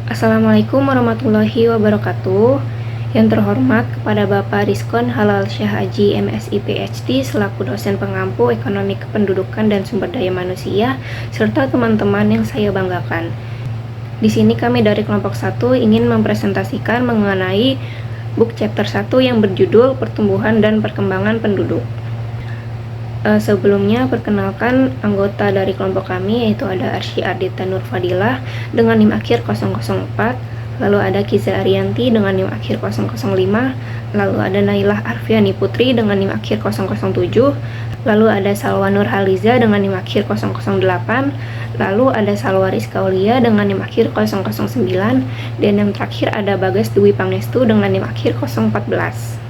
Assalamualaikum warahmatullahi wabarakatuh. Yang terhormat kepada Bapak Rizkon Halal Syah Haji MSI PhD selaku dosen pengampu Ekonomi Kependudukan dan Sumber Daya Manusia serta teman-teman yang saya banggakan. Di sini kami dari kelompok 1 ingin mempresentasikan mengenai book chapter 1 yang berjudul Pertumbuhan dan Perkembangan Penduduk. Sebelumnya perkenalkan anggota dari kelompok kami, yaitu ada Arsy Ardita Nur Fadilah dengan NIM akhir 004, lalu ada Kiza Ariyanti dengan NIM akhir 005, lalu ada Nailah Arfiani Putri dengan NIM akhir 007, lalu ada Salwa Nur Haliza dengan NIM akhir 008, lalu ada Salwa Rizka Aulia dengan NIM akhir 009, dan yang terakhir ada Bagas Dwi Pangestu dengan NIM akhir 014.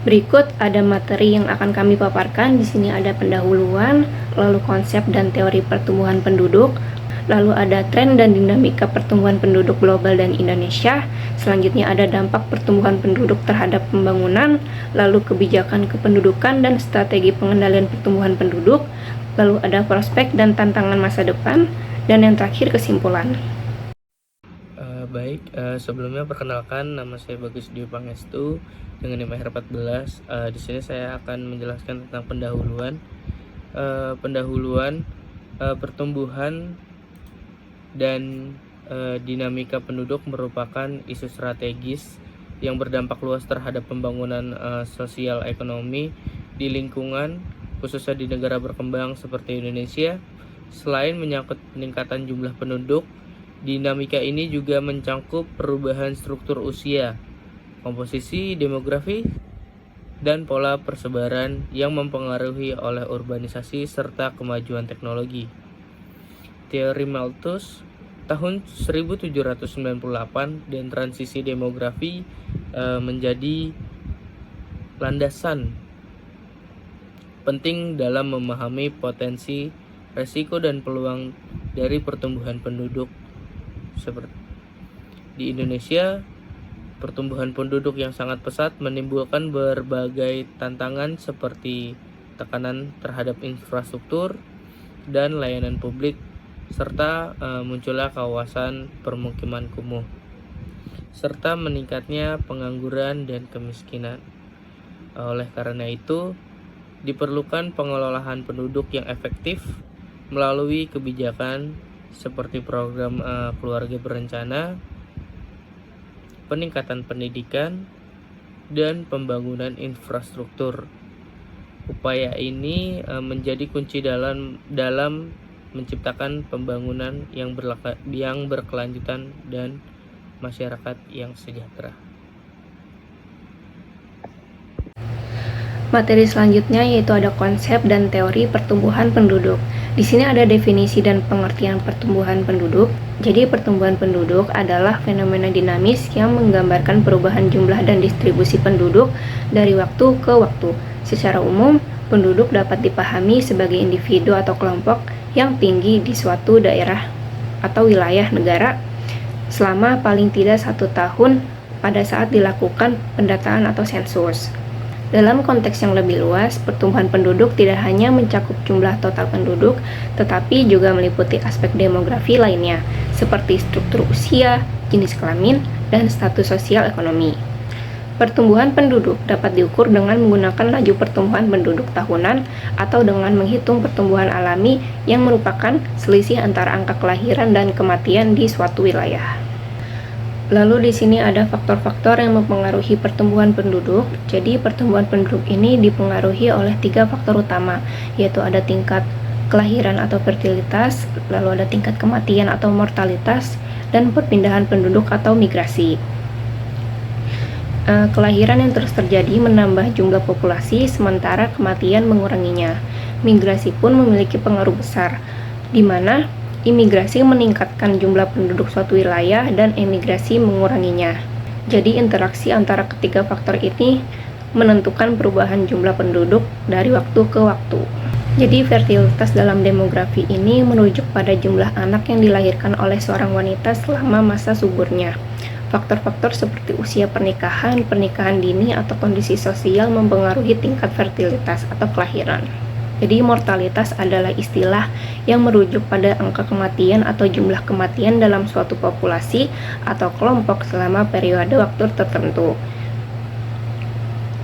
Berikut ada materi yang akan kami paparkan. Di sini ada pendahuluan, lalu konsep dan teori pertumbuhan penduduk, lalu ada tren dan dinamika pertumbuhan penduduk global dan Indonesia. Selanjutnya ada dampak pertumbuhan penduduk terhadap pembangunan, lalu kebijakan kependudukan dan strategi pengendalian pertumbuhan penduduk, lalu ada prospek dan tantangan masa depan, dan yang terakhir kesimpulan. Sebelumnya perkenalkan, nama saya Bagas Dwi Pangestu dengan NIM akhir 14. Di sini saya akan menjelaskan tentang pendahuluan pertumbuhan dan dinamika penduduk merupakan isu strategis yang berdampak luas terhadap pembangunan sosial ekonomi di lingkungan, khususnya di negara berkembang seperti Indonesia. Selain menyangkut peningkatan jumlah penduduk, dinamika ini juga mencangkup perubahan struktur usia, komposisi demografi, dan pola persebaran yang mempengaruhi oleh urbanisasi serta kemajuan teknologi. Teori Malthus tahun 1798 dan transisi demografi menjadi landasan penting dalam memahami potensi, resiko, dan peluang dari pertumbuhan penduduk. Seperti di Indonesia, pertumbuhan penduduk yang sangat pesat menimbulkan berbagai tantangan seperti tekanan terhadap infrastruktur dan layanan publik, serta munculnya kawasan permukiman kumuh, serta meningkatnya pengangguran dan kemiskinan. Oleh karena itu, diperlukan pengelolaan penduduk yang efektif melalui kebijakan seperti program keluarga berencana, peningkatan pendidikan, dan pembangunan infrastruktur. Upaya ini menjadi kunci dalam menciptakan pembangunan yang berkelanjutan dan masyarakat yang sejahtera. Materi selanjutnya yaitu ada konsep dan teori pertumbuhan penduduk. Di sini ada definisi dan pengertian pertumbuhan penduduk. Jadi pertumbuhan penduduk adalah fenomena dinamis yang menggambarkan perubahan jumlah dan distribusi penduduk dari waktu ke waktu. Secara umum, penduduk dapat dipahami sebagai individu atau kelompok yang tinggi di suatu daerah atau wilayah negara selama paling tidak 1 tahun pada saat dilakukan pendataan atau sensus. Dalam konteks yang lebih luas, pertumbuhan penduduk tidak hanya mencakup jumlah total penduduk, tetapi juga meliputi aspek demografi lainnya, seperti struktur usia, jenis kelamin, dan status sosial ekonomi. Pertumbuhan penduduk dapat diukur dengan menggunakan laju pertumbuhan penduduk tahunan atau dengan menghitung pertumbuhan alami yang merupakan selisih antara angka kelahiran dan kematian di suatu wilayah. Lalu di sini ada faktor-faktor yang mempengaruhi pertumbuhan penduduk. Jadi pertumbuhan penduduk ini dipengaruhi oleh 3 faktor utama, yaitu ada tingkat kelahiran atau fertilitas, lalu ada tingkat kematian atau mortalitas, dan perpindahan penduduk atau migrasi. Kelahiran yang terus terjadi menambah jumlah populasi, sementara kematian menguranginya. Migrasi pun memiliki pengaruh besar, di mana imigrasi meningkatkan jumlah penduduk suatu wilayah dan emigrasi menguranginya. Jadi interaksi antara ketiga faktor ini menentukan perubahan jumlah penduduk dari waktu ke waktu. Jadi fertilitas dalam demografi ini merujuk pada jumlah anak yang dilahirkan oleh seorang wanita selama masa suburnya. Faktor-faktor seperti usia pernikahan dini, atau kondisi sosial mempengaruhi tingkat fertilitas atau kelahiran. Jadi mortalitas adalah istilah yang merujuk pada angka kematian atau jumlah kematian dalam suatu populasi atau kelompok selama periode waktu tertentu.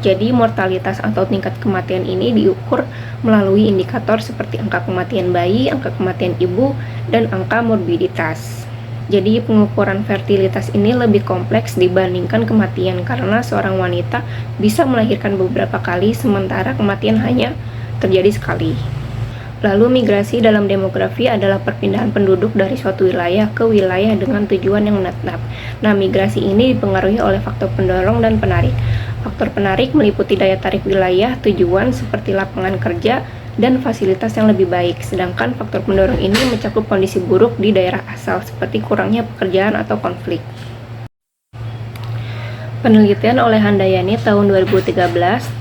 Jadi mortalitas atau tingkat kematian ini diukur melalui indikator seperti angka kematian bayi, angka kematian ibu, dan angka morbiditas. Jadi pengukuran fertilitas ini lebih kompleks dibandingkan kematian karena seorang wanita bisa melahirkan beberapa kali sementara kematian hanya terjadi sekali. Lalu migrasi dalam demografi adalah perpindahan penduduk dari suatu wilayah ke wilayah dengan tujuan yang menetap. Nah, migrasi ini dipengaruhi oleh faktor pendorong dan penarik. Faktor penarik meliputi daya tarik wilayah, tujuan seperti lapangan kerja, dan fasilitas yang lebih baik. Sedangkan faktor pendorong ini mencakup kondisi buruk di daerah asal seperti kurangnya pekerjaan atau konflik. Penelitian oleh Handayani tahun 2013,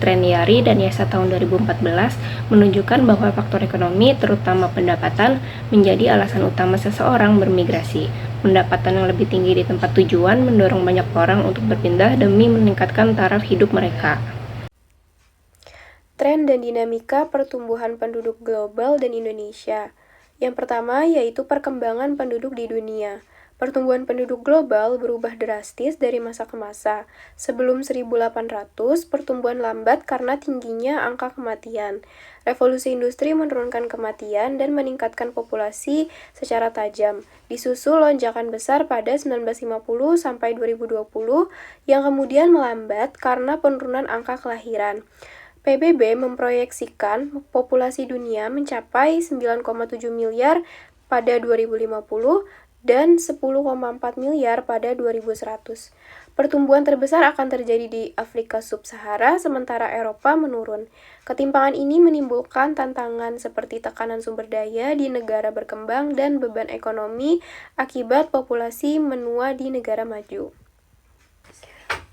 Treniari dan Yasa tahun 2014 menunjukkan bahwa faktor ekonomi, terutama pendapatan, menjadi alasan utama seseorang bermigrasi. Pendapatan yang lebih tinggi di tempat tujuan mendorong banyak orang untuk berpindah demi meningkatkan taraf hidup mereka. Tren dan dinamika pertumbuhan penduduk global dan Indonesia. Yang pertama yaitu perkembangan penduduk di dunia. Pertumbuhan penduduk global berubah drastis dari masa ke masa. Sebelum 1800, pertumbuhan lambat karena tingginya angka kematian. Revolusi industri menurunkan kematian dan meningkatkan populasi secara tajam. Disusul lonjakan besar pada 1950 sampai 2020 yang kemudian melambat karena penurunan angka kelahiran. PBB memproyeksikan populasi dunia mencapai 9,7 miliar pada 2050 dan 10,4 miliar pada 2100. Pertumbuhan terbesar akan terjadi di Afrika Sub-Sahara, sementara Eropa menurun. Ketimpangan ini menimbulkan tantangan seperti tekanan sumber daya di negara berkembang dan beban ekonomi akibat populasi menua di negara maju.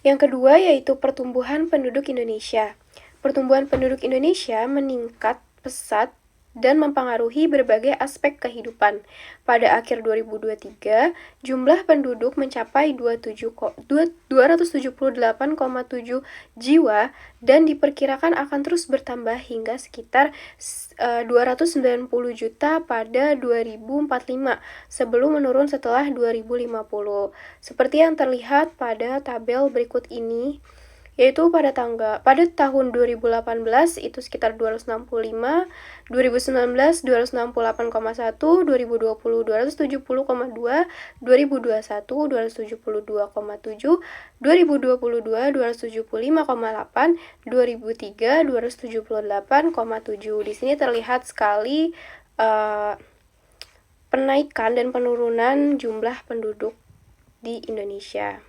Yang kedua yaitu pertumbuhan penduduk Indonesia. Pertumbuhan penduduk Indonesia meningkat pesat dan mempengaruhi berbagai aspek kehidupan. Pada akhir 2023, jumlah penduduk mencapai 278,7 jiwa dan diperkirakan akan terus bertambah hingga sekitar 290 juta pada 2045 sebelum menurun setelah 2050. Seperti yang terlihat pada tabel berikut ini, yaitu pada tahun 2018 itu sekitar 265, 2019 268,1, 2020 270,2, 2021 272,7, 2022 275,8, 2003 278,7. Di sini terlihat sekali penaikan dan penurunan jumlah penduduk di Indonesia.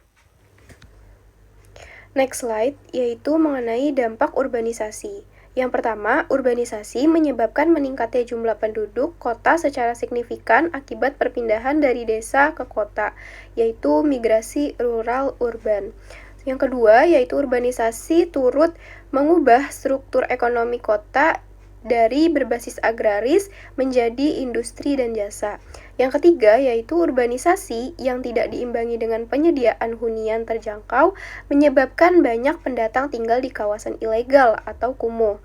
Next slide, yaitu mengenai dampak urbanisasi. Yang pertama, urbanisasi menyebabkan meningkatnya jumlah penduduk kota secara signifikan akibat perpindahan dari desa ke kota, yaitu migrasi rural urban. Yang kedua, yaitu urbanisasi turut mengubah struktur ekonomi kota dari berbasis agraris menjadi industri dan jasa. Yang ketiga, yaitu urbanisasi yang tidak diimbangi dengan penyediaan hunian terjangkau menyebabkan banyak pendatang tinggal di kawasan ilegal atau kumuh.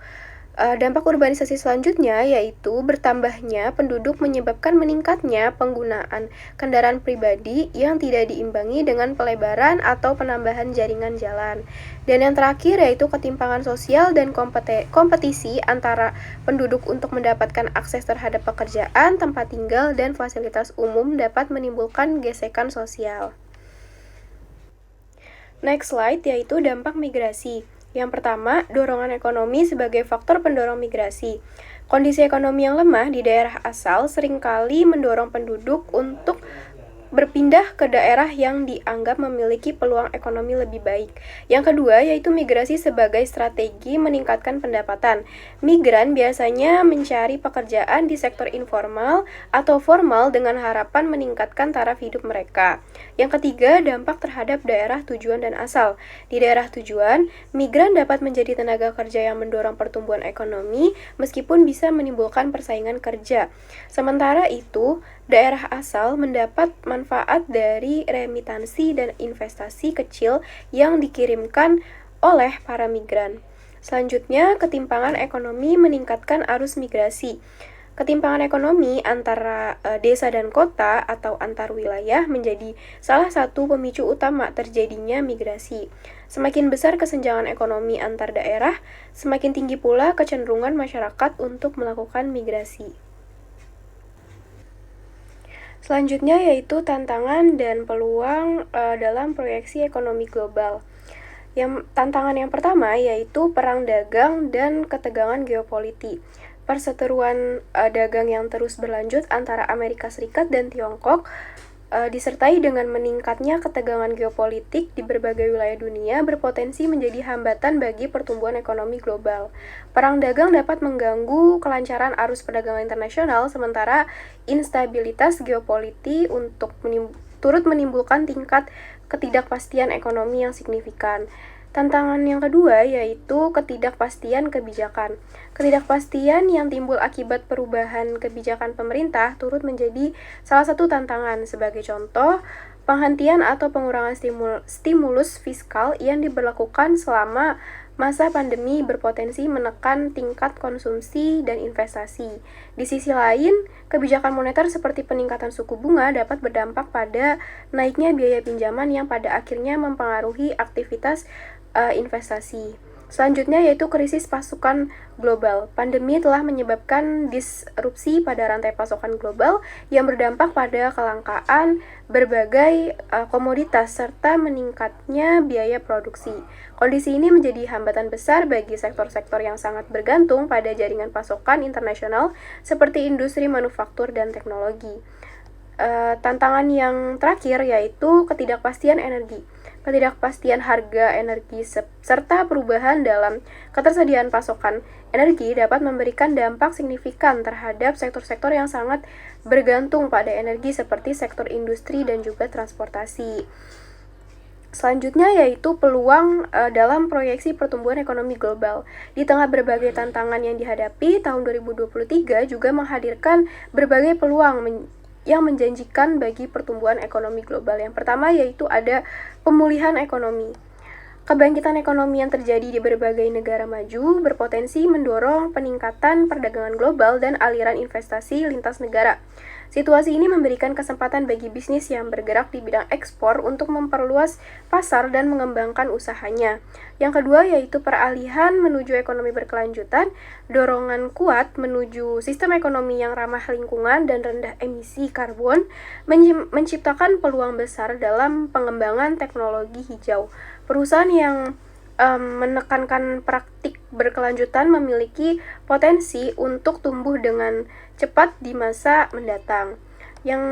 Dampak urbanisasi selanjutnya yaitu bertambahnya penduduk menyebabkan meningkatnya penggunaan kendaraan pribadi yang tidak diimbangi dengan pelebaran atau penambahan jaringan jalan. Dan yang terakhir yaitu ketimpangan sosial dan kompetisi antara penduduk untuk mendapatkan akses terhadap pekerjaan, tempat tinggal, dan fasilitas umum dapat menimbulkan gesekan sosial. Next slide yaitu dampak migrasi. Yang pertama, dorongan ekonomi sebagai faktor pendorong migrasi. Kondisi ekonomi yang lemah di daerah asal seringkali mendorong penduduk untuk berpindah ke daerah yang dianggap memiliki peluang ekonomi lebih baik. Yang kedua, yaitu migrasi sebagai strategi meningkatkan pendapatan. Migran biasanya mencari pekerjaan di sektor informal atau formal dengan harapan meningkatkan taraf hidup mereka. Yang ketiga, dampak terhadap daerah tujuan dan asal. Di daerah tujuan, migran dapat menjadi tenaga kerja yang mendorong pertumbuhan ekonomi meskipun bisa menimbulkan persaingan kerja. Sementara itu, daerah asal mendapat manfaat dari remitansi dan investasi kecil yang dikirimkan oleh para migran. Selanjutnya, ketimpangan ekonomi meningkatkan arus migrasi. Ketimpangan ekonomi antara desa dan kota atau antar wilayah menjadi salah satu pemicu utama terjadinya migrasi. Semakin besar kesenjangan ekonomi antar daerah, semakin tinggi pula kecenderungan masyarakat untuk melakukan migrasi. Selanjutnya yaitu tantangan dan peluang dalam proyeksi ekonomi global. Tantangan yang pertama yaitu perang dagang dan ketegangan geopolitik. Perseteruan dagang yang terus berlanjut antara Amerika Serikat dan Tiongkok disertai dengan meningkatnya ketegangan geopolitik di berbagai wilayah dunia berpotensi menjadi hambatan bagi pertumbuhan ekonomi global. Perang dagang dapat mengganggu kelancaran arus perdagangan internasional, sementara instabilitas geopolitik turut menimbulkan tingkat ketidakpastian ekonomi yang signifikan. Tantangan yang kedua yaitu ketidakpastian kebijakan. Ketidakpastian yang timbul akibat perubahan kebijakan pemerintah turut menjadi salah satu tantangan. Sebagai contoh, penghentian atau pengurangan stimulus fiskal yang diberlakukan selama masa pandemi berpotensi menekan tingkat konsumsi dan investasi. Di sisi lain, kebijakan moneter seperti peningkatan suku bunga dapat berdampak pada naiknya biaya pinjaman yang pada akhirnya mempengaruhi aktivitas investasi. Selanjutnya yaitu krisis pasokan global. Pandemi telah menyebabkan disrupsi pada rantai pasokan global yang berdampak pada kelangkaan berbagai komoditas serta meningkatnya biaya produksi. Kondisi ini menjadi hambatan besar bagi sektor-sektor yang sangat bergantung pada jaringan pasokan internasional seperti industri manufaktur dan teknologi. Tantangan yang terakhir yaitu ketidakpastian energi. Ketidakpastian harga energi serta perubahan dalam ketersediaan pasokan energi dapat memberikan dampak signifikan terhadap sektor-sektor yang sangat bergantung pada energi seperti sektor industri dan juga transportasi. Selanjutnya yaitu peluang dalam proyeksi pertumbuhan ekonomi global. Di tengah berbagai tantangan yang dihadapi, tahun 2023 juga menghadirkan berbagai peluang yang menjanjikan bagi pertumbuhan ekonomi global. Yang pertama yaitu ada pemulihan ekonomi. Kebangkitan ekonomi yang terjadi di berbagai negara maju berpotensi mendorong peningkatan perdagangan global dan aliran investasi lintas negara. Situasi ini memberikan kesempatan bagi bisnis yang bergerak di bidang ekspor untuk memperluas pasar dan mengembangkan usahanya. Yang kedua yaitu peralihan menuju ekonomi berkelanjutan, dorongan kuat menuju sistem ekonomi yang ramah lingkungan dan rendah emisi karbon, menciptakan peluang besar dalam pengembangan teknologi hijau. Perusahaan yang menekankan praktik berkelanjutan memiliki potensi untuk tumbuh dengan cepat di masa mendatang. Yang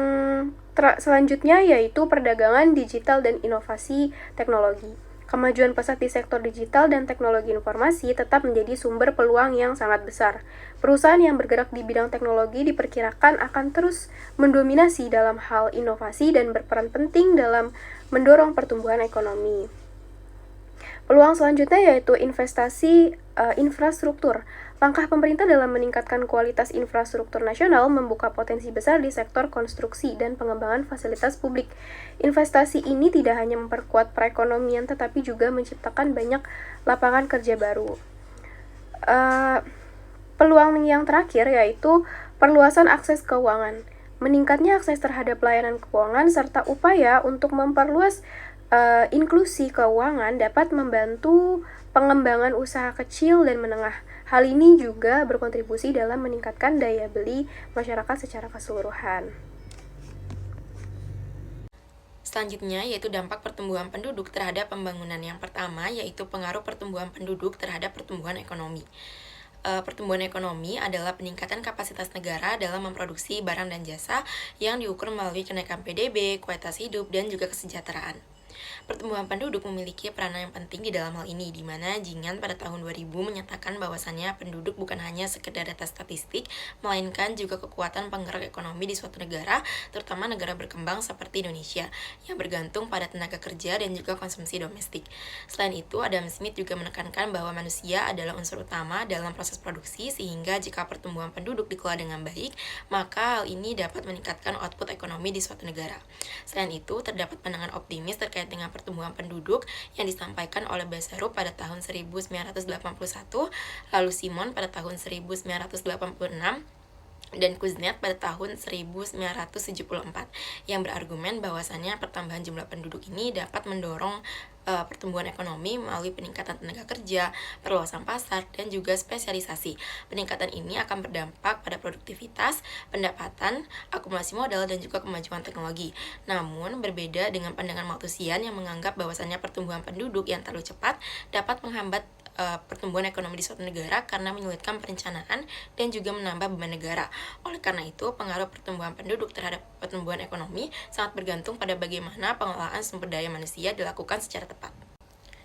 selanjutnya yaitu perdagangan digital dan inovasi teknologi. Kemajuan pesat di sektor digital dan teknologi informasi tetap menjadi sumber peluang yang sangat besar. Perusahaan yang bergerak di bidang teknologi diperkirakan akan terus mendominasi dalam hal inovasi dan berperan penting dalam mendorong pertumbuhan ekonomi. Peluang selanjutnya yaitu investasi infrastruktur. Langkah pemerintah dalam meningkatkan kualitas infrastruktur nasional membuka potensi besar di sektor konstruksi dan pengembangan fasilitas publik. Investasi ini tidak hanya memperkuat perekonomian tetapi juga menciptakan banyak lapangan kerja baru. Peluang yang terakhir yaitu perluasan akses keuangan. Meningkatnya akses terhadap layanan keuangan serta upaya untuk memperluas inklusi keuangan dapat membantu pengembangan usaha kecil dan menengah. Hal ini juga berkontribusi dalam meningkatkan daya beli masyarakat secara keseluruhan. Selanjutnya yaitu dampak pertumbuhan penduduk terhadap pembangunan. Yang pertama yaitu pengaruh pertumbuhan penduduk terhadap pertumbuhan ekonomi. Pertumbuhan ekonomi adalah peningkatan kapasitas negara dalam memproduksi barang dan jasa yang diukur melalui kenaikan PDB, kualitas hidup, dan juga kesejahteraan. Pertumbuhan penduduk memiliki peranan yang penting di dalam hal ini, di mana Jingan pada tahun 2000 menyatakan bahwasannya penduduk bukan hanya sekedar data statistik, melainkan juga kekuatan penggerak ekonomi di suatu negara, terutama negara berkembang seperti Indonesia, yang bergantung pada tenaga kerja dan juga konsumsi domestik. Selain itu, Adam Smith juga menekankan bahwa manusia adalah unsur utama dalam proses produksi, sehingga jika pertumbuhan penduduk dikelola dengan baik, maka hal ini dapat meningkatkan output ekonomi di suatu negara. Selain itu, terdapat pandangan optimis terkait terkait dengan pertumbuhan penduduk yang disampaikan oleh Basaru pada tahun 1981, lalu Simon pada tahun 1986, dan Kuznets pada tahun 1974 yang berargumen bahwasannya pertambahan jumlah penduduk ini dapat mendorong pertumbuhan ekonomi melalui peningkatan tenaga kerja, perluasan pasar, dan juga spesialisasi. Peningkatan ini akan berdampak pada produktivitas, pendapatan, akumulasi modal, dan juga kemajuan teknologi. Namun, berbeda dengan pandangan Malthusian yang menganggap bahwasannya pertumbuhan penduduk yang terlalu cepat dapat menghambat pertumbuhan ekonomi di suatu negara karena menyulitkan perencanaan dan juga menambah beban negara. Oleh karena itu, pengaruh pertumbuhan penduduk terhadap pertumbuhan ekonomi sangat bergantung pada bagaimana pengelolaan sumber daya manusia dilakukan secara tepat.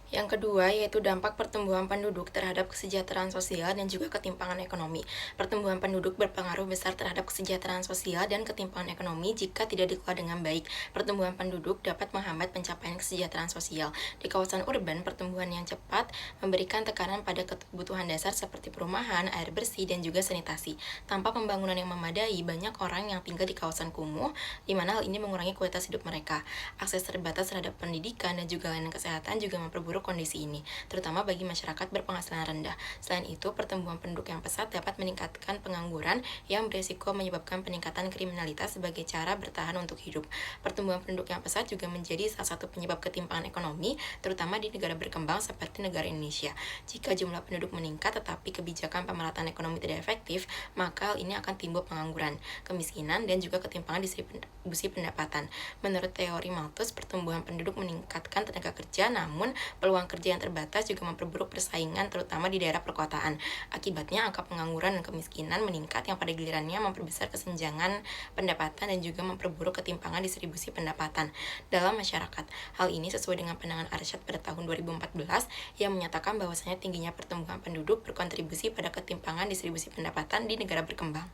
Yang kedua, yaitu dampak pertumbuhan penduduk terhadap kesejahteraan sosial dan juga ketimpangan ekonomi. Pertumbuhan penduduk berpengaruh besar terhadap kesejahteraan sosial dan ketimpangan ekonomi jika tidak dikelola dengan baik. Pertumbuhan penduduk dapat menghambat pencapaian kesejahteraan sosial. Di kawasan urban, pertumbuhan yang cepat memberikan tekanan pada kebutuhan dasar seperti perumahan, air bersih, dan juga sanitasi. Tanpa pembangunan yang memadai, banyak orang yang tinggal di kawasan kumuh, di mana hal ini mengurangi kualitas hidup mereka. Akses terbatas terhadap pendidikan dan juga layanan kesehatan juga memperburuk kondisi ini, terutama bagi masyarakat berpenghasilan rendah. Selain itu, pertumbuhan penduduk yang pesat dapat meningkatkan pengangguran yang berisiko menyebabkan peningkatan kriminalitas sebagai cara bertahan untuk hidup. Pertumbuhan penduduk yang pesat juga menjadi salah satu penyebab ketimpangan ekonomi, terutama di negara berkembang seperti negara Indonesia. Jika jumlah penduduk meningkat tetapi kebijakan pemerataan ekonomi tidak efektif, maka hal ini akan timbul pengangguran, kemiskinan, dan juga ketimpangan distribusi pendapatan. Menurut teori Malthus, pertumbuhan penduduk meningkatkan tenaga kerja, namun peluang kerja yang terbatas juga memperburuk persaingan terutama di daerah perkotaan. Akibatnya angka pengangguran dan kemiskinan meningkat yang pada gilirannya memperbesar kesenjangan pendapatan dan juga memperburuk ketimpangan distribusi pendapatan dalam masyarakat. Hal ini sesuai dengan pandangan Arshad pada tahun 2014 yang menyatakan bahwasanya tingginya pertumbuhan penduduk berkontribusi pada ketimpangan distribusi pendapatan di negara berkembang.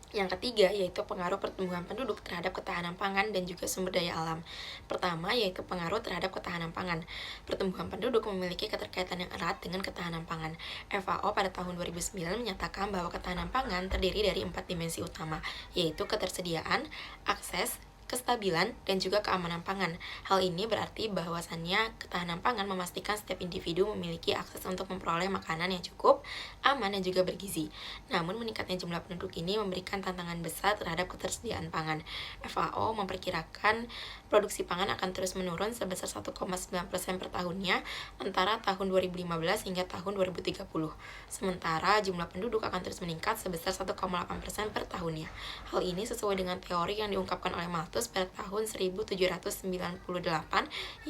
Yang ketiga, yaitu pengaruh pertumbuhan penduduk terhadap ketahanan pangan dan juga sumber daya alam. Pertama, yaitu pengaruh terhadap ketahanan pangan. Pertumbuhan penduduk memiliki keterkaitan yang erat dengan ketahanan pangan. FAO pada tahun 2009 menyatakan bahwa ketahanan pangan terdiri dari 4 dimensi utama, yaitu ketersediaan, akses, kestabilan, dan juga keamanan pangan. Hal ini berarti bahwasannya ketahanan pangan memastikan setiap individu memiliki akses untuk memperoleh makanan yang cukup, aman, dan juga bergizi. Namun, meningkatnya jumlah penduduk ini memberikan tantangan besar terhadap ketersediaan pangan. FAO memperkirakan produksi pangan akan terus menurun sebesar 1,9% per tahunnya antara tahun 2015 hingga tahun 2030. Sementara jumlah penduduk akan terus meningkat sebesar 1,8% per tahunnya. Hal ini sesuai dengan teori yang diungkapkan oleh Malthus pada tahun 1798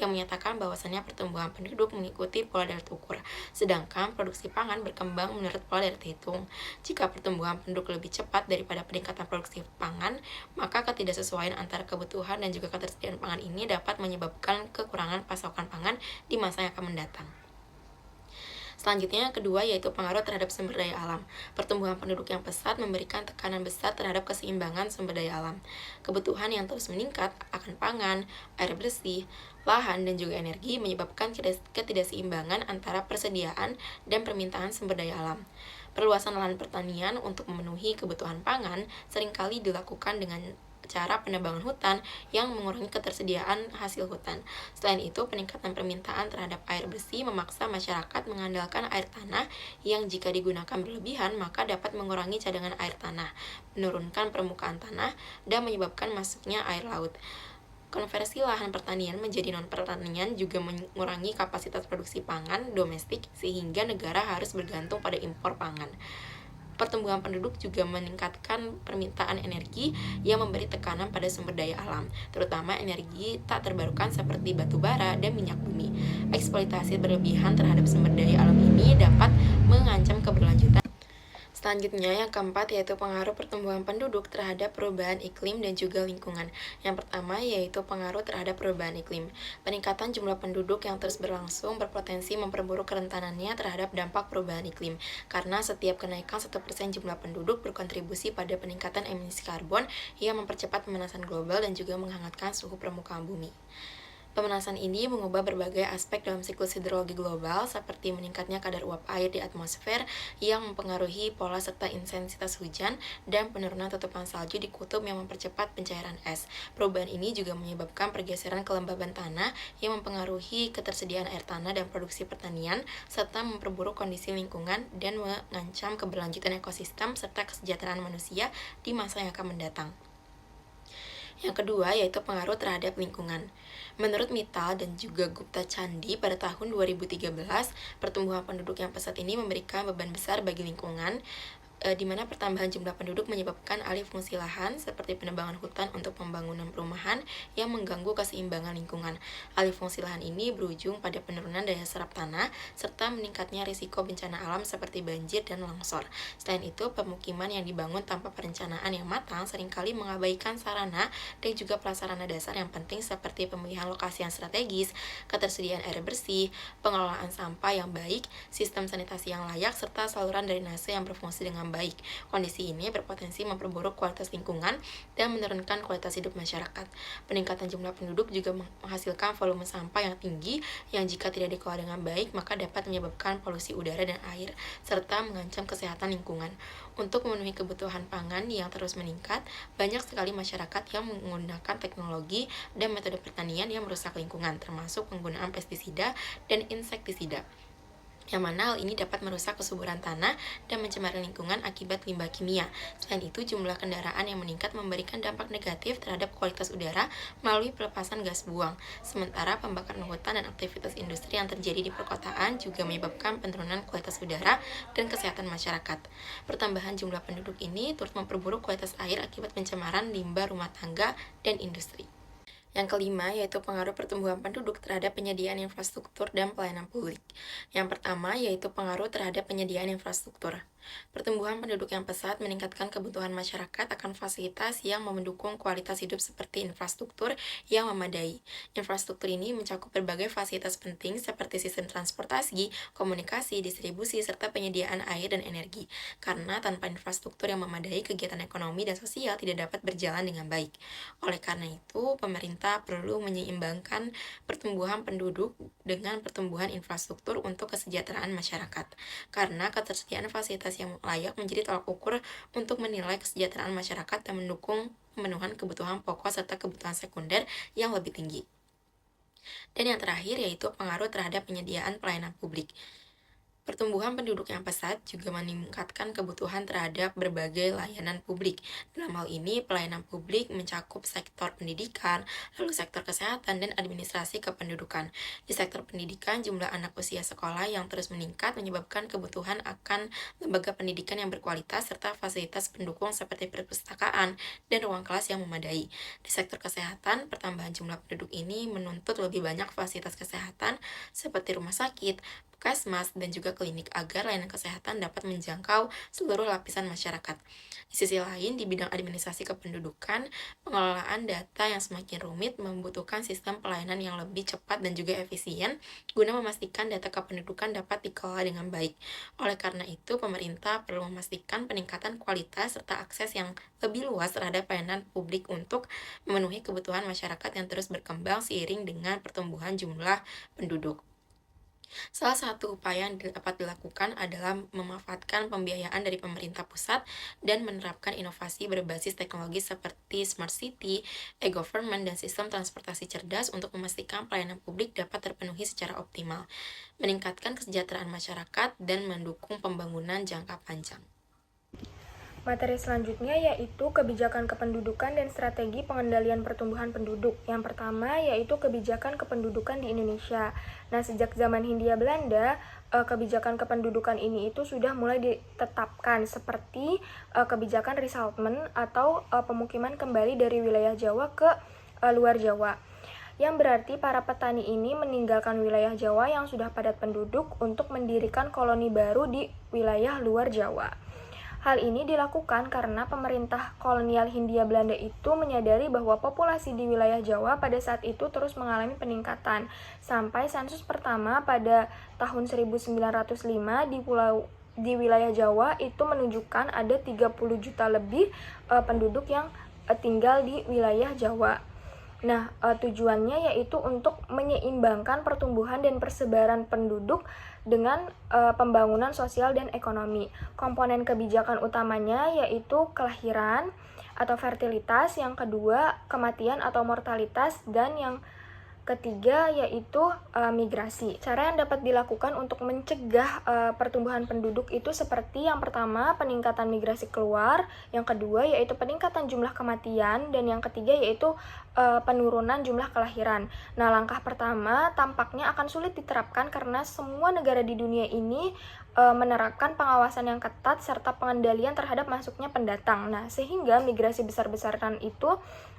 yang menyatakan bahwasannya pertumbuhan penduduk mengikuti pola daya ukur, sedangkan produksi pangan berkembang menurut pola daya hitung. Jika pertumbuhan penduduk lebih cepat daripada peningkatan produksi pangan, maka ketidaksesuaian antara kebutuhan dan juga ketersediaan pangan ini dapat menyebabkan kekurangan pasokan pangan di masa yang akan mendatang. Selanjutnya, yang kedua, yaitu pengaruh terhadap sumber daya alam. Pertumbuhan penduduk yang pesat memberikan tekanan besar terhadap keseimbangan sumber daya alam. Kebutuhan yang terus meningkat akan pangan, air bersih, lahan, dan juga energi menyebabkan ketidakseimbangan antara persediaan dan permintaan sumber daya alam. Perluasan lahan pertanian untuk memenuhi kebutuhan pangan seringkali dilakukan dengan cara penebangan hutan yang mengurangi ketersediaan hasil hutan. Selain itu, peningkatan permintaan terhadap air bersih memaksa masyarakat mengandalkan air tanah yang jika digunakan berlebihan maka dapat mengurangi cadangan air tanah, menurunkan permukaan tanah, dan menyebabkan masuknya air laut. Konversi lahan pertanian menjadi non-pertanian juga mengurangi kapasitas produksi pangan domestik sehingga negara harus bergantung pada impor pangan. Pertumbuhan penduduk juga meningkatkan permintaan energi yang memberi tekanan pada sumber daya alam, terutama energi tak terbarukan seperti batu bara dan minyak bumi. Eksploitasi berlebihan terhadap sumber daya alam ini dapat mengancam keberlanjutan. Selanjutnya, yang keempat, yaitu pengaruh pertumbuhan penduduk terhadap perubahan iklim dan juga lingkungan. Yang pertama, yaitu pengaruh terhadap perubahan iklim. Peningkatan jumlah penduduk yang terus berlangsung berpotensi memperburuk kerentanannya terhadap dampak perubahan iklim, karena setiap kenaikan 1% jumlah penduduk berkontribusi pada peningkatan emisi karbon yang mempercepat pemanasan global dan juga menghangatkan suhu permukaan bumi. Pemanasan ini mengubah berbagai aspek dalam siklus hidrologi global seperti meningkatnya kadar uap air di atmosfer yang mempengaruhi pola serta intensitas hujan dan penurunan tutupan salju di kutub yang mempercepat pencairan es. Perubahan ini juga menyebabkan pergeseran kelembaban tanah yang mempengaruhi ketersediaan air tanah dan produksi pertanian serta memperburuk kondisi lingkungan dan mengancam keberlanjutan ekosistem serta kesejahteraan manusia di masa yang akan mendatang. Yang kedua yaitu pengaruh terhadap lingkungan. Menurut Mittal dan juga Gupta Chandi pada tahun 2013, pertumbuhan penduduk yang pesat ini memberikan beban besar bagi lingkungan, di mana pertambahan jumlah penduduk menyebabkan alih fungsi lahan seperti penebangan hutan untuk pembangunan perumahan yang mengganggu keseimbangan lingkungan. Alih fungsi lahan ini berujung pada penurunan daya serap tanah serta meningkatnya risiko bencana alam seperti banjir dan longsor. Selain itu, pemukiman yang dibangun tanpa perencanaan yang matang seringkali mengabaikan sarana dan juga prasarana dasar yang penting seperti pemilihan lokasi yang strategis, ketersediaan air bersih, pengelolaan sampah yang baik, sistem sanitasi yang layak, serta saluran drainase yang berfungsi dengan baik. Kondisi ini berpotensi memperburuk kualitas lingkungan dan menurunkan kualitas hidup masyarakat. Peningkatan jumlah penduduk juga menghasilkan volume sampah yang tinggi yang jika tidak dikelola dengan baik maka dapat menyebabkan polusi udara dan air serta mengancam kesehatan lingkungan. Untuk memenuhi kebutuhan pangan yang terus meningkat, banyak sekali masyarakat yang menggunakan teknologi dan metode pertanian yang merusak lingkungan, termasuk penggunaan pestisida dan insektisida, yang mana hal ini dapat merusak kesuburan tanah dan mencemari lingkungan akibat limbah kimia. Selain itu, jumlah kendaraan yang meningkat memberikan dampak negatif terhadap kualitas udara melalui pelepasan gas buang. Sementara pembakaran hutan dan aktivitas industri yang terjadi di perkotaan juga menyebabkan penurunan kualitas udara dan kesehatan masyarakat. Pertambahan jumlah penduduk ini turut memperburuk kualitas air akibat pencemaran limbah rumah tangga dan industri. Yang kelima yaitu pengaruh pertumbuhan penduduk terhadap penyediaan infrastruktur dan pelayanan publik. Yang pertama yaitu pengaruh terhadap penyediaan infrastruktur. Pertumbuhan penduduk yang pesat meningkatkan kebutuhan masyarakat akan fasilitas yang mendukung kualitas hidup seperti infrastruktur yang memadai. Infrastruktur ini mencakup berbagai fasilitas penting seperti sistem transportasi, komunikasi, distribusi, serta penyediaan air dan energi. Karena tanpa infrastruktur yang memadai, kegiatan ekonomi dan sosial tidak dapat berjalan dengan baik. Oleh karena itu, pemerintah perlu menyeimbangkan pertumbuhan penduduk dengan pertumbuhan infrastruktur untuk kesejahteraan masyarakat. Karena ketersediaan fasilitas yang layak menjadi tolak ukur untuk menilai kesejahteraan masyarakat dan mendukung pemenuhan kebutuhan pokok serta kebutuhan sekunder yang lebih tinggi. Dan yang terakhir yaitu pengaruh terhadap penyediaan pelayanan publik. Pertumbuhan penduduk yang pesat juga meningkatkan kebutuhan terhadap berbagai layanan publik. Dalam hal ini, pelayanan publik mencakup sektor pendidikan, lalu sektor kesehatan, dan administrasi kependudukan. Di sektor pendidikan, jumlah anak usia sekolah yang terus meningkat menyebabkan kebutuhan akan lembaga pendidikan yang berkualitas serta fasilitas pendukung seperti perpustakaan dan ruang kelas yang memadai. Di sektor kesehatan, pertambahan jumlah penduduk ini menuntut lebih banyak fasilitas kesehatan seperti rumah sakit, puskesmas, dan juga klinik agar layanan kesehatan dapat menjangkau seluruh lapisan masyarakat. Di sisi lain, di bidang administrasi kependudukan, pengelolaan data yang semakin rumit membutuhkan sistem pelayanan yang lebih cepat dan juga efisien guna memastikan data kependudukan dapat dikelola dengan baik. Oleh karena itu, pemerintah perlu memastikan peningkatan kualitas serta akses yang lebih luas terhadap pelayanan publik untuk memenuhi kebutuhan masyarakat yang terus berkembang seiring dengan pertumbuhan jumlah penduduk. Salah satu upaya yang dapat dilakukan adalah memanfaatkan pembiayaan dari pemerintah pusat dan menerapkan inovasi berbasis teknologi seperti smart city, e-government, dan sistem transportasi cerdas untuk memastikan pelayanan publik dapat terpenuhi secara optimal, meningkatkan kesejahteraan masyarakat, dan mendukung pembangunan jangka panjang. Materi selanjutnya yaitu kebijakan kependudukan dan strategi pengendalian pertumbuhan penduduk. Yang pertama yaitu kebijakan kependudukan di Indonesia. Nah, sejak zaman Hindia Belanda, kebijakan kependudukan ini itu sudah mulai ditetapkan seperti kebijakan resettlement atau pemukiman kembali dari wilayah Jawa ke luar Jawa. Yang berarti para petani ini meninggalkan wilayah Jawa yang sudah padat penduduk untuk mendirikan koloni baru di wilayah luar Jawa. Hal ini dilakukan karena pemerintah kolonial Hindia Belanda itu menyadari bahwa populasi di wilayah Jawa pada saat itu terus mengalami peningkatan. Sampai sensus pertama pada tahun 1905 di wilayah Jawa itu menunjukkan ada 30 juta lebih penduduk yang tinggal di wilayah Jawa. Nah, tujuannya yaitu untuk menyeimbangkan pertumbuhan dan persebaran penduduk dengan pembangunan sosial dan ekonomi. Komponen kebijakan utamanya yaitu kelahiran atau fertilitas, yang kedua kematian atau mortalitas, dan yang ketiga yaitu migrasi. Cara yang dapat dilakukan untuk mencegah pertumbuhan penduduk itu seperti yang pertama peningkatan migrasi keluar, yang kedua yaitu peningkatan jumlah kematian, dan yang ketiga yaitu penurunan jumlah kelahiran. Nah, langkah pertama tampaknya akan sulit diterapkan karena semua negara di dunia ini menerapkan pengawasan yang ketat serta pengendalian terhadap masuknya pendatang. Nah, sehingga migrasi besar-besaran itu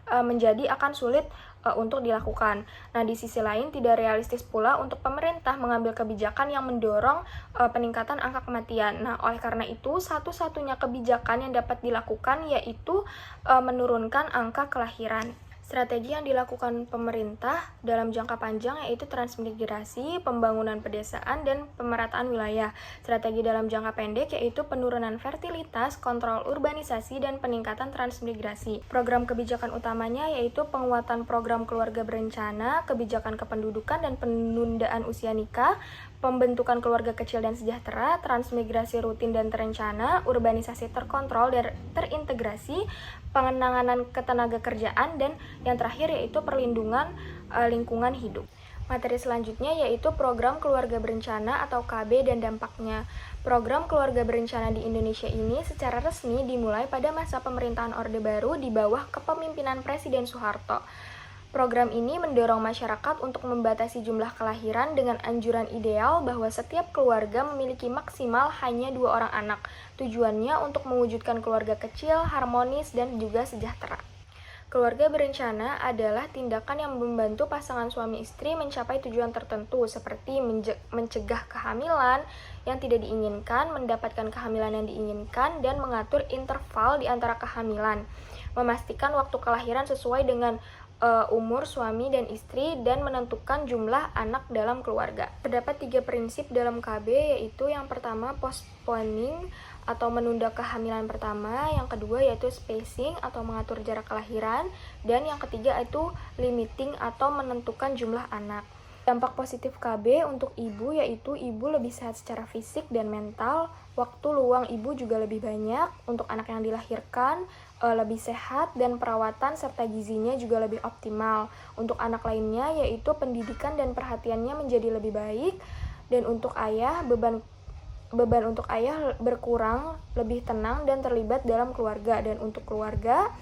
menjadi akan sulit untuk dilakukan. Nah, di sisi lain tidak realistis pula untuk pemerintah mengambil kebijakan yang mendorong peningkatan angka kematian. Nah, oleh karena itu satu-satunya kebijakan yang dapat dilakukan yaitu menurunkan angka kelahiran. Strategi yang dilakukan pemerintah dalam jangka panjang yaitu transmigrasi, pembangunan pedesaan, dan pemerataan wilayah. Strategi dalam jangka pendek yaitu penurunan fertilitas, kontrol urbanisasi, dan peningkatan transmigrasi. Program kebijakan utamanya yaitu penguatan program keluarga berencana, kebijakan kependudukan dan penundaan usia nikah, pembentukan keluarga kecil dan sejahtera, transmigrasi rutin dan terencana, urbanisasi terkontrol dan terintegrasi, pengenangan ketenaga kerjaan, dan yang terakhir yaitu perlindungan lingkungan hidup. Materi selanjutnya yaitu program keluarga berencana atau KB dan dampaknya. Program keluarga berencana di Indonesia ini secara resmi dimulai pada masa pemerintahan Orde Baru di bawah kepemimpinan Presiden Soeharto. Program ini mendorong masyarakat untuk membatasi jumlah kelahiran dengan anjuran ideal bahwa setiap keluarga memiliki maksimal hanya 2 orang anak. Tujuannya untuk mewujudkan keluarga kecil, harmonis, dan juga sejahtera. Keluarga berencana adalah tindakan yang membantu pasangan suami istri mencapai tujuan tertentu seperti mencegah kehamilan yang tidak diinginkan, mendapatkan kehamilan yang diinginkan, dan mengatur interval di antara kehamilan, memastikan waktu kelahiran sesuai dengan umur suami dan istri, dan menentukan jumlah anak dalam keluarga. Terdapat 3 prinsip dalam KB, yaitu yang pertama postponing atau menunda kehamilan pertama, yang kedua yaitu spacing atau mengatur jarak kelahiran, dan yang ketiga yaitu limiting atau menentukan jumlah anak. Dampak positif KB untuk ibu yaitu ibu lebih sehat secara fisik dan mental, waktu luang ibu juga lebih banyak untuk anak yang dilahirkan, lebih sehat, dan perawatan serta gizinya juga lebih optimal. Untuk anak lainnya yaitu pendidikan dan perhatiannya menjadi lebih baik, dan untuk ayah beban untuk ayah berkurang, lebih tenang dan terlibat dalam keluarga, dan untuk keluarga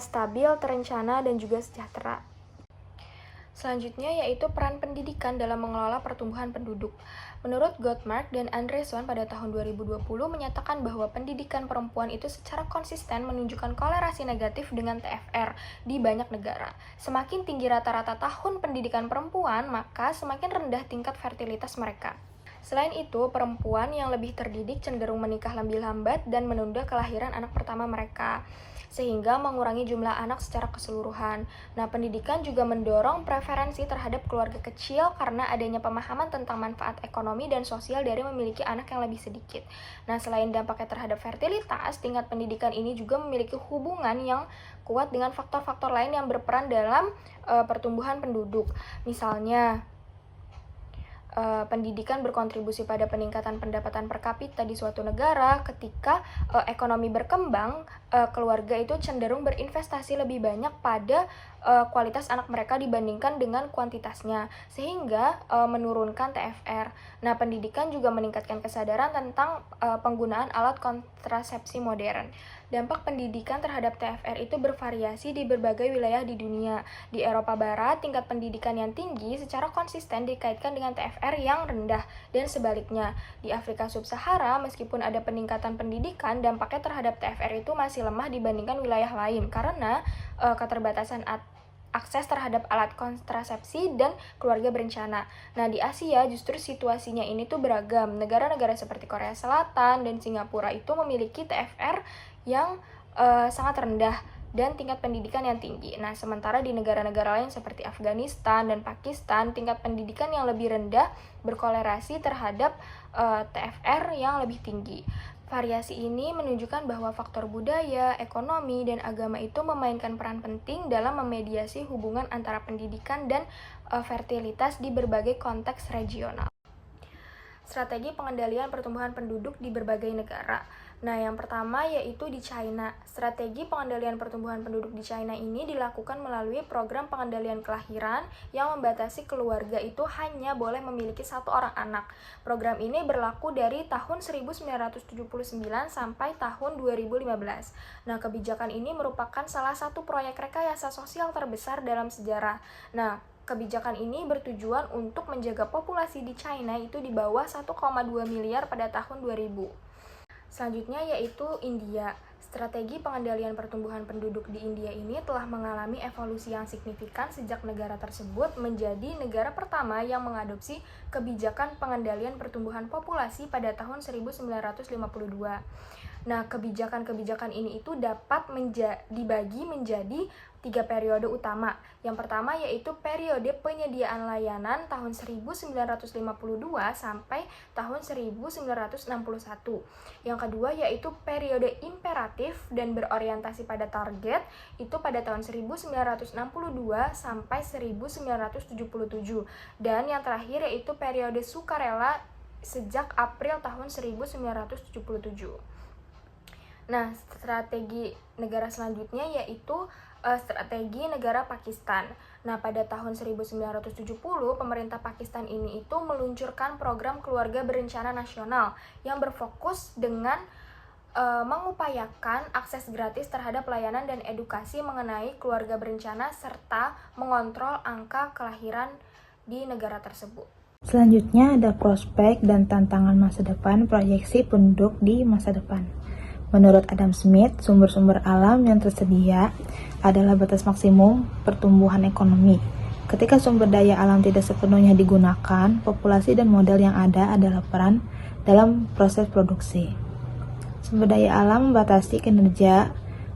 stabil, terencana, dan juga sejahtera. Selanjutnya yaitu peran pendidikan dalam mengelola pertumbuhan penduduk. Menurut Gottmark dan Andreson pada tahun 2020 menyatakan bahwa pendidikan perempuan itu secara konsisten menunjukkan kolerasi negatif dengan TFR di banyak negara. Semakin tinggi rata-rata tahun pendidikan perempuan, maka semakin rendah tingkat fertilitas mereka. Selain itu, perempuan yang lebih terdidik cenderung menikah lebih lambat dan menunda kelahiran anak pertama mereka, sehingga mengurangi jumlah anak secara keseluruhan. Nah, pendidikan juga mendorong preferensi terhadap keluarga kecil karena adanya pemahaman tentang manfaat ekonomi dan sosial dari memiliki anak yang lebih sedikit. Nah, selain dampaknya terhadap fertilitas, tingkat pendidikan ini juga memiliki hubungan yang kuat dengan faktor-faktor lain yang berperan dalam pertumbuhan penduduk. Misalnya, pendidikan berkontribusi pada peningkatan pendapatan per kapita di suatu negara. Ketika ekonomi berkembang, keluarga itu cenderung berinvestasi lebih banyak pada kualitas anak mereka dibandingkan dengan kuantitasnya, sehingga menurunkan TFR. Nah, pendidikan juga meningkatkan kesadaran tentang penggunaan alat kontrasepsi modern. Dampak pendidikan terhadap TFR itu bervariasi di berbagai wilayah di dunia. Di Eropa Barat, tingkat pendidikan yang tinggi secara konsisten dikaitkan dengan TFR yang rendah, dan sebaliknya. Di Afrika Sub-Sahara, meskipun ada peningkatan pendidikan, dampaknya terhadap TFR itu masih lemah dibandingkan wilayah lain karena keterbatasan akses terhadap alat kontrasepsi dan keluarga berencana. Nah, di Asia justru situasinya ini tuh beragam. Negara-negara seperti Korea Selatan dan Singapura itu memiliki TFR yang sangat rendah dan tingkat pendidikan yang tinggi. Nah, sementara di negara-negara lain seperti Afghanistan dan Pakistan, tingkat pendidikan yang lebih rendah berkolerasi terhadap TFR yang lebih tinggi. Variasi ini menunjukkan bahwa faktor budaya, ekonomi, dan agama itu memainkan peran penting dalam memediasi hubungan antara pendidikan dan fertilitas di berbagai konteks regional. Strategi pengendalian pertumbuhan penduduk di berbagai negara. Nah, yang pertama yaitu di China. Strategi pengendalian pertumbuhan penduduk di China ini dilakukan melalui program pengendalian kelahiran yang membatasi keluarga itu hanya boleh memiliki satu orang anak. Program ini berlaku dari tahun 1979 sampai tahun 2015. Nah, kebijakan ini merupakan salah satu proyek rekayasa sosial terbesar dalam sejarah. Nah, kebijakan ini bertujuan untuk menjaga populasi di China itu di bawah 1,2 miliar pada tahun 2000. Selanjutnya yaitu India. Strategi pengendalian pertumbuhan penduduk di India ini telah mengalami evolusi yang signifikan sejak negara tersebut menjadi negara pertama yang mengadopsi kebijakan pengendalian pertumbuhan populasi pada tahun 1952. Nah, kebijakan-kebijakan ini itu dapat dibagi menjadi 3 periode utama. Yang pertama yaitu periode penyediaan layanan tahun 1952 sampai tahun 1961. Yang kedua yaitu periode imperatif dan berorientasi pada target, itu pada tahun 1962 sampai 1977. Dan yang terakhir yaitu periode sukarela sejak April tahun 1977. Nah, strategi negara selanjutnya yaitu strategi negara Pakistan. Nah, pada tahun 1970, pemerintah Pakistan ini itu meluncurkan program keluarga berencana nasional yang berfokus dengan mengupayakan akses gratis terhadap pelayanan dan edukasi mengenai keluarga berencana serta mengontrol angka kelahiran di negara tersebut. Selanjutnya ada prospek dan tantangan masa depan proyeksi penduduk di masa depan. Menurut Adam Smith, sumber-sumber alam yang tersedia adalah batas maksimum pertumbuhan ekonomi. Ketika sumber daya alam tidak sepenuhnya digunakan, populasi dan modal yang ada adalah peran dalam proses produksi. Sumber daya alam membatasi kinerja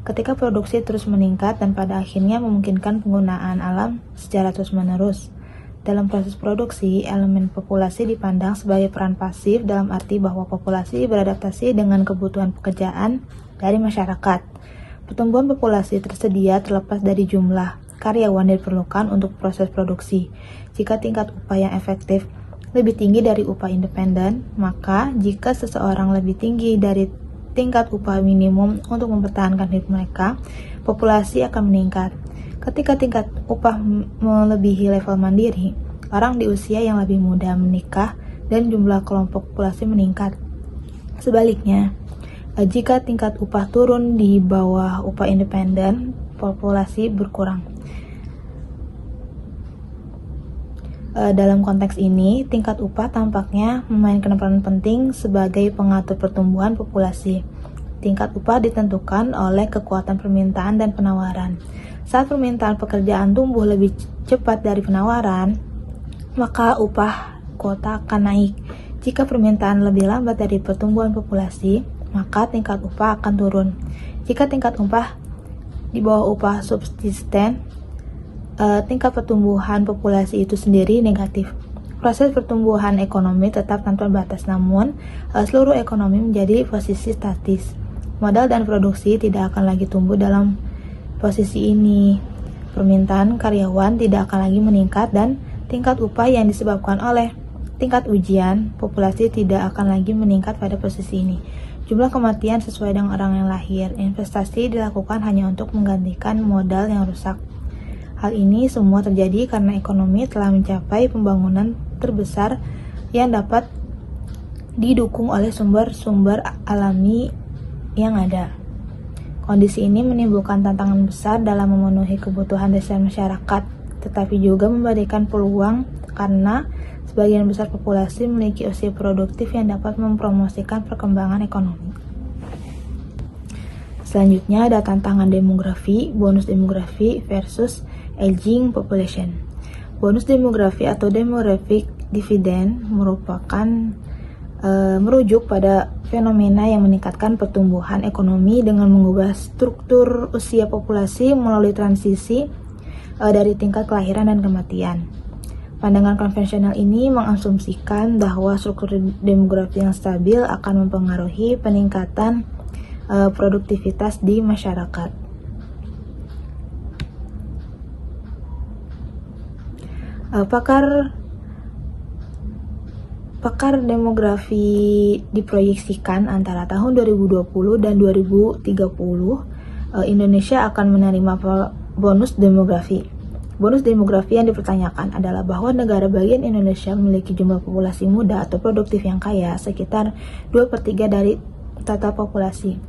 ketika produksi terus meningkat dan pada akhirnya memungkinkan penggunaan alam secara terus-menerus. Dalam proses produksi, elemen populasi dipandang sebagai peran pasif dalam arti bahwa populasi beradaptasi dengan kebutuhan pekerjaan dari masyarakat. Pertumbuhan populasi tersedia terlepas dari jumlah karyawan yang diperlukan untuk proses produksi. Jika tingkat upah yang efektif lebih tinggi dari upah independen, maka jika seseorang lebih tinggi dari tingkat upah minimum untuk mempertahankan hidup mereka, populasi akan meningkat. Ketika tingkat upah melebihi level mandiri, orang di usia yang lebih muda menikah dan jumlah kelompok populasi meningkat. Sebaliknya, jika tingkat upah turun di bawah upah independen, populasi berkurang. Dalam konteks ini, tingkat upah tampaknya memainkan peran penting sebagai pengatur pertumbuhan populasi. Tingkat upah ditentukan oleh kekuatan permintaan dan penawaran. Saat permintaan pekerjaan tumbuh lebih cepat dari penawaran, maka upah kuota akan naik. Jika permintaan lebih lambat dari pertumbuhan populasi, maka tingkat upah akan turun. Jika tingkat upah di bawah upah subsisten, tingkat pertumbuhan populasi itu sendiri negatif. Proses pertumbuhan ekonomi tetap tanpa batas, namun seluruh ekonomi menjadi posisi statis. Modal dan produksi tidak akan lagi tumbuh dalam posisi ini. Permintaan karyawan tidak akan lagi meningkat dan tingkat upah yang disebabkan oleh tingkat ujian populasi tidak akan lagi meningkat pada posisi ini. Jumlah kematian sesuai dengan orang yang lahir. Investasi dilakukan hanya untuk menggantikan modal yang rusak. Hal ini semua terjadi karena ekonomi telah mencapai pembangunan terbesar yang dapat didukung oleh sumber-sumber alami yang ada. Kondisi ini menimbulkan tantangan besar dalam memenuhi kebutuhan dasar masyarakat, tetapi juga memberikan peluang karena sebagian besar populasi memiliki usia produktif yang dapat mempromosikan perkembangan ekonomi. Selanjutnya ada tantangan demografi, bonus demografi versus aging population. Bonus demografi atau demographic dividend merujuk pada fenomena yang meningkatkan pertumbuhan ekonomi dengan mengubah struktur usia populasi melalui transisi dari tingkat kelahiran dan kematian. Pandangan konvensional ini mengasumsikan bahwa struktur demografi yang stabil akan mempengaruhi peningkatan produktivitas di masyarakat. Pakar demografi diproyeksikan antara tahun 2020 dan 2030 Indonesia akan menerima bonus demografi. Bonus demografi yang dipertanyakan adalah bahwa negara bagian Indonesia memiliki jumlah populasi muda atau produktif yang kaya sekitar 2/3 dari total populasi.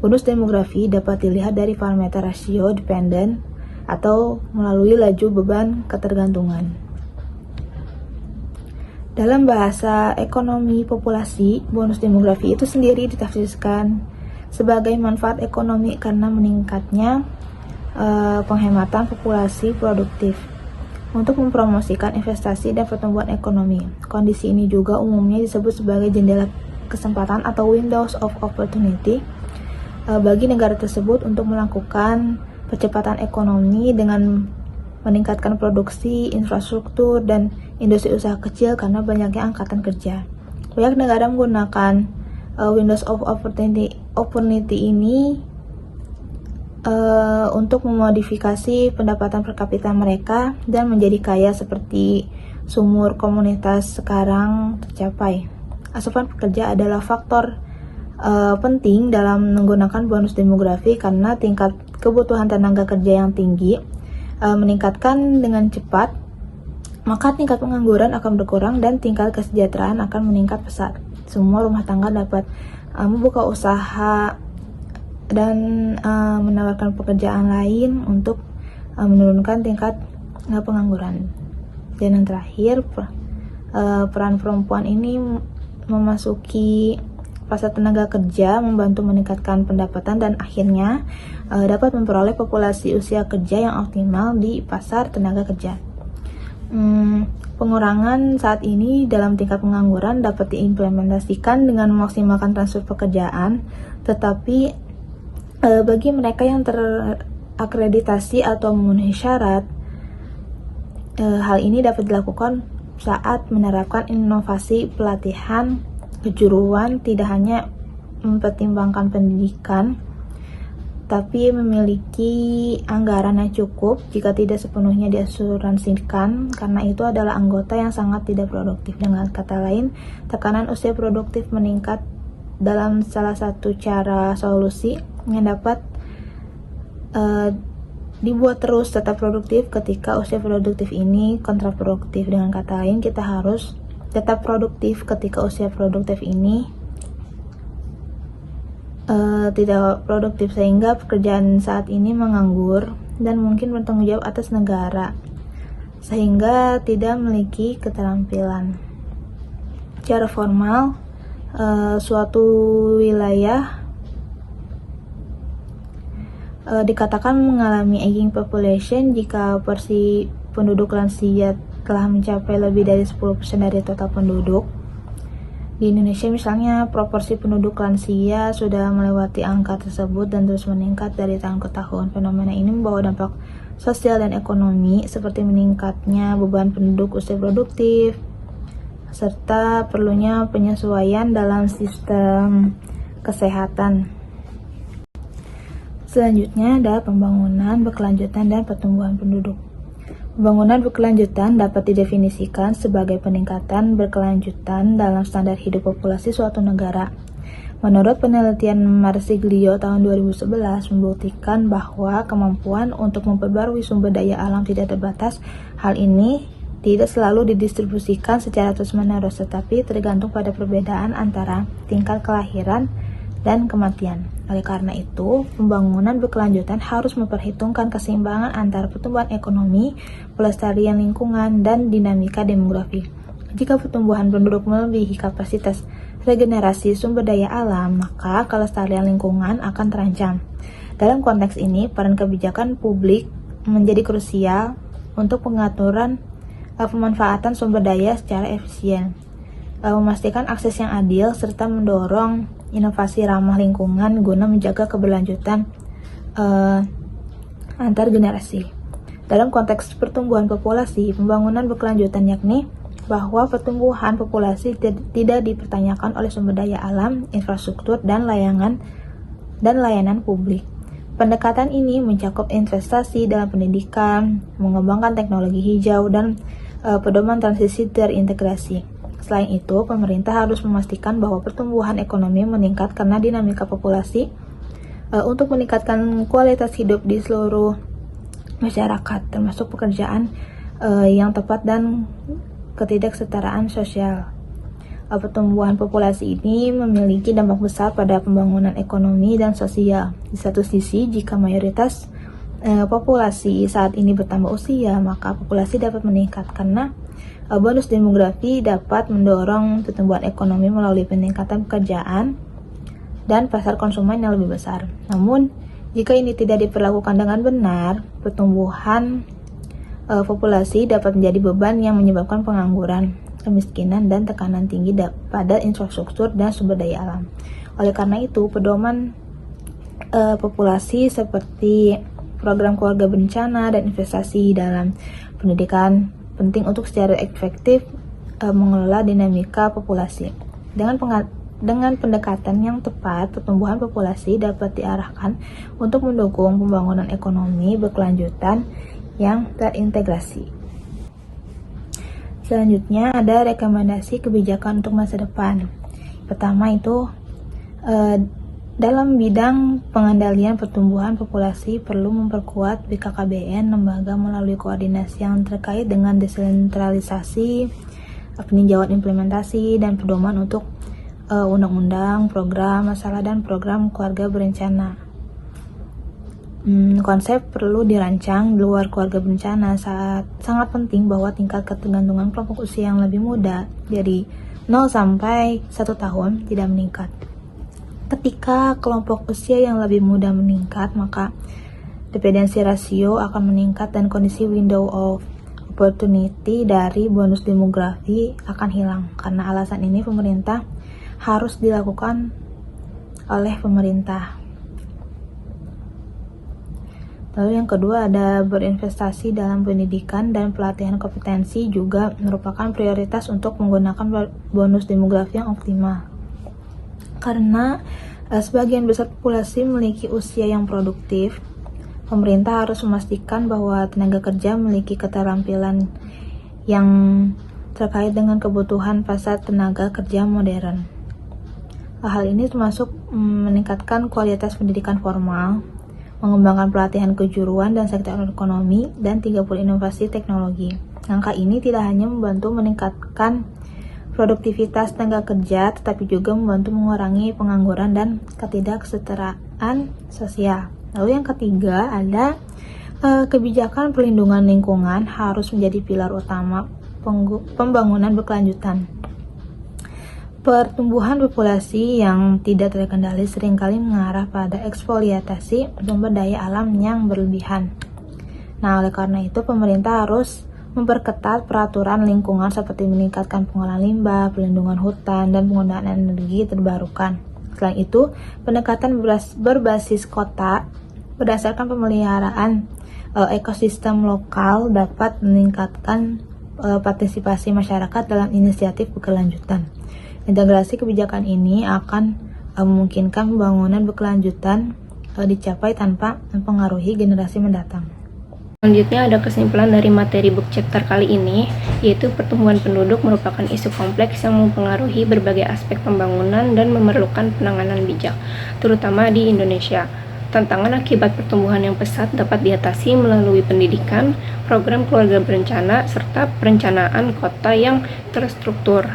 Bonus demografi dapat dilihat dari parameter rasio dependen atau melalui laju beban ketergantungan. Dalam bahasa ekonomi populasi, bonus demografi itu sendiri ditafsirkan sebagai manfaat ekonomi karena meningkatnya penghematan populasi produktif untuk mempromosikan investasi dan pertumbuhan ekonomi. Kondisi ini juga umumnya disebut sebagai jendela kesempatan atau windows of opportunity bagi negara tersebut untuk melakukan percepatan ekonomi dengan meningkatkan produksi, infrastruktur, dan industri usaha kecil karena banyaknya angkatan kerja. Banyak negara menggunakan windows of opportunity ini untuk memodifikasi pendapatan per kapita mereka dan menjadi kaya seperti sumur komunitas sekarang tercapai. Asupan pekerja adalah faktor penting dalam menggunakan bonus demografi karena tingkat kebutuhan tenaga kerja yang tinggi meningkatkan dengan cepat, maka tingkat pengangguran akan berkurang dan tingkat kesejahteraan akan meningkat pesat. Semua rumah tangga dapat membuka usaha dan menawarkan pekerjaan lain untuk menurunkan tingkat pengangguran. Dan yang terakhir, peran perempuan ini memasuki fase tenaga kerja, membantu meningkatkan pendapatan dan akhirnya dapat memperoleh populasi usia kerja yang optimal di pasar tenaga kerja. Pengurangan saat ini dalam tingkat pengangguran dapat diimplementasikan dengan memaksimalkan transfer pekerjaan, tetapi bagi mereka yang terakreditasi atau memenuhi syarat, hal ini dapat dilakukan saat menerapkan inovasi pelatihan kejuruan, tidak hanya mempertimbangkan pendidikan, tapi memiliki anggaran yang cukup jika tidak sepenuhnya diasuransikan, karena itu adalah anggota yang sangat tidak produktif. Dengan kata lain, tekanan usia produktif meningkat dalam salah satu cara solusi yang dapat dibuat terus tetap produktif ketika usia produktif ini kontraproduktif. Dengan kata lain, kita harus tetap produktif ketika usia produktif ini tidak produktif, sehingga pekerjaan saat ini menganggur dan mungkin bertanggung jawab atas negara sehingga tidak memiliki keterampilan. Secara formal, suatu wilayah dikatakan mengalami aging population jika porsi penduduk lansia telah mencapai lebih dari 10% dari total penduduk. Di Indonesia misalnya, proporsi penduduk lansia sudah melewati angka tersebut dan terus meningkat dari tahun ke tahun. Fenomena ini membawa dampak sosial dan ekonomi seperti meningkatnya beban penduduk usia produktif, serta perlunya penyesuaian dalam sistem kesehatan. Selanjutnya ada pembangunan berkelanjutan dan pertumbuhan penduduk. Pembangunan berkelanjutan dapat didefinisikan sebagai peningkatan berkelanjutan dalam standar hidup populasi suatu negara. Menurut penelitian Marsiglio tahun 2011 membuktikan bahwa kemampuan untuk memperbarui sumber daya alam tidak terbatas. Hal ini tidak selalu didistribusikan secara terus-menerus, tetapi tergantung pada perbedaan antara tingkat kelahiran dan kematian. Oleh karena itu, pembangunan berkelanjutan harus memperhitungkan keseimbangan antara pertumbuhan ekonomi, pelestarian lingkungan, dan dinamika demografi. Jika pertumbuhan penduduk melebihi kapasitas regenerasi sumber daya alam, maka kelestarian lingkungan akan terancam. Dalam konteks ini, peran kebijakan publik menjadi krusial untuk pengaturan pemanfaatan sumber daya secara efisien, memastikan akses yang adil, serta mendorong inovasi ramah lingkungan guna menjaga keberlanjutan antar generasi. Dalam konteks pertumbuhan populasi, pembangunan berkelanjutan yakni bahwa pertumbuhan populasi tidak dipertanyakan oleh sumber daya alam, infrastruktur, dan layanan publik. Pendekatan ini mencakup investasi dalam pendidikan, mengembangkan teknologi hijau, dan pedoman transisi terintegrasi. Selain itu, pemerintah harus memastikan bahwa pertumbuhan ekonomi meningkat karena dinamika populasi untuk meningkatkan kualitas hidup di seluruh masyarakat, termasuk pekerjaan yang tepat dan ketidaksetaraan sosial. Pertumbuhan populasi ini memiliki dampak besar pada pembangunan ekonomi dan sosial. Di satu sisi, jika mayoritas populasi saat ini bertambah usia, maka populasi dapat meningkat karena bonus demografi dapat mendorong pertumbuhan ekonomi melalui peningkatan pekerjaan dan pasar konsumen yang lebih besar. Namun, jika ini tidak diperlakukan dengan benar, pertumbuhan populasi dapat menjadi beban yang menyebabkan pengangguran, kemiskinan, dan tekanan tinggi pada infrastruktur dan sumber daya alam. Oleh karena itu, pedoman populasi seperti program keluarga berencana dan investasi dalam pendidikan penting untuk secara efektif mengelola dinamika populasi. Dengan pendekatan yang tepat, pertumbuhan populasi dapat diarahkan untuk mendukung pembangunan ekonomi berkelanjutan yang terintegrasi. Selanjutnya ada rekomendasi kebijakan untuk masa depan. Pertama itu dalam bidang pengendalian pertumbuhan populasi perlu memperkuat BKKBN lembaga melalui koordinasi yang terkait dengan desentralisasi, peninjauan implementasi, dan pedoman untuk undang-undang, program, masalah, dan program keluarga berencana. Konsep perlu dirancang di luar keluarga berencana. Sangat penting bahwa tingkat ketergantungan kelompok usia yang lebih muda dari 0 sampai 1 tahun tidak meningkat. Ketika kelompok usia yang lebih muda meningkat, maka dependensi rasio akan meningkat dan kondisi window of opportunity dari bonus demografi akan hilang. Karena alasan ini pemerintah harus dilakukan oleh pemerintah. Lalu yang kedua ada berinvestasi dalam pendidikan dan pelatihan kompetensi juga merupakan prioritas untuk menggunakan bonus demografi yang optimal. Karena sebagian besar populasi memiliki usia yang produktif, pemerintah harus memastikan bahwa tenaga kerja memiliki keterampilan yang terkait dengan kebutuhan pasar tenaga kerja modern. Hal ini termasuk meningkatkan kualitas pendidikan formal, mengembangkan pelatihan kejuruan dan sektor ekonomi, dan 30 inovasi teknologi. Langkah ini tidak hanya membantu meningkatkan produktivitas tenaga kerja, tetapi juga membantu mengurangi pengangguran dan ketidaksetaraan sosial. Lalu yang ketiga ada kebijakan perlindungan lingkungan harus menjadi pilar utama pembangunan berkelanjutan. Pertumbuhan populasi yang tidak terkendali seringkali mengarah pada eksploitasi sumber daya alam yang berlebihan. Nah, oleh karena itu pemerintah harus memperketat peraturan lingkungan seperti meningkatkan pengolahan limbah, pelindungan hutan, dan penggunaan energi terbarukan. Selain itu, pendekatan berbasis kota berdasarkan pemeliharaan ekosistem lokal dapat meningkatkan partisipasi masyarakat dalam inisiatif berkelanjutan. Integrasi kebijakan ini akan memungkinkan pembangunan berkelanjutan dicapai tanpa mempengaruhi generasi mendatang. Selanjutnya ada kesimpulan dari materi book chapter kali ini, yaitu pertumbuhan penduduk merupakan isu kompleks yang mempengaruhi berbagai aspek pembangunan dan memerlukan penanganan bijak, terutama di Indonesia. Tantangan akibat pertumbuhan yang pesat dapat diatasi melalui pendidikan, program keluarga berencana, serta perencanaan kota yang terstruktur.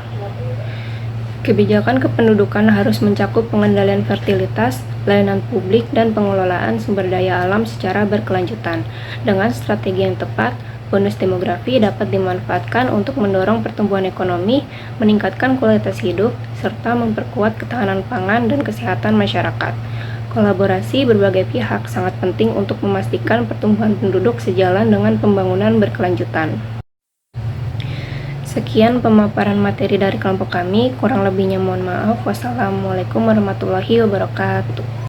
Kebijakan kependudukan harus mencakup pengendalian fertilitas, layanan publik, dan pengelolaan sumber daya alam secara berkelanjutan. Dengan strategi yang tepat, bonus demografi dapat dimanfaatkan untuk mendorong pertumbuhan ekonomi, meningkatkan kualitas hidup, serta memperkuat ketahanan pangan dan kesehatan masyarakat. Kolaborasi berbagai pihak sangat penting untuk memastikan pertumbuhan penduduk sejalan dengan pembangunan berkelanjutan. Sekian pemaparan materi dari kelompok kami, kurang lebihnya mohon maaf. Wassalamualaikum warahmatullahi wabarakatuh.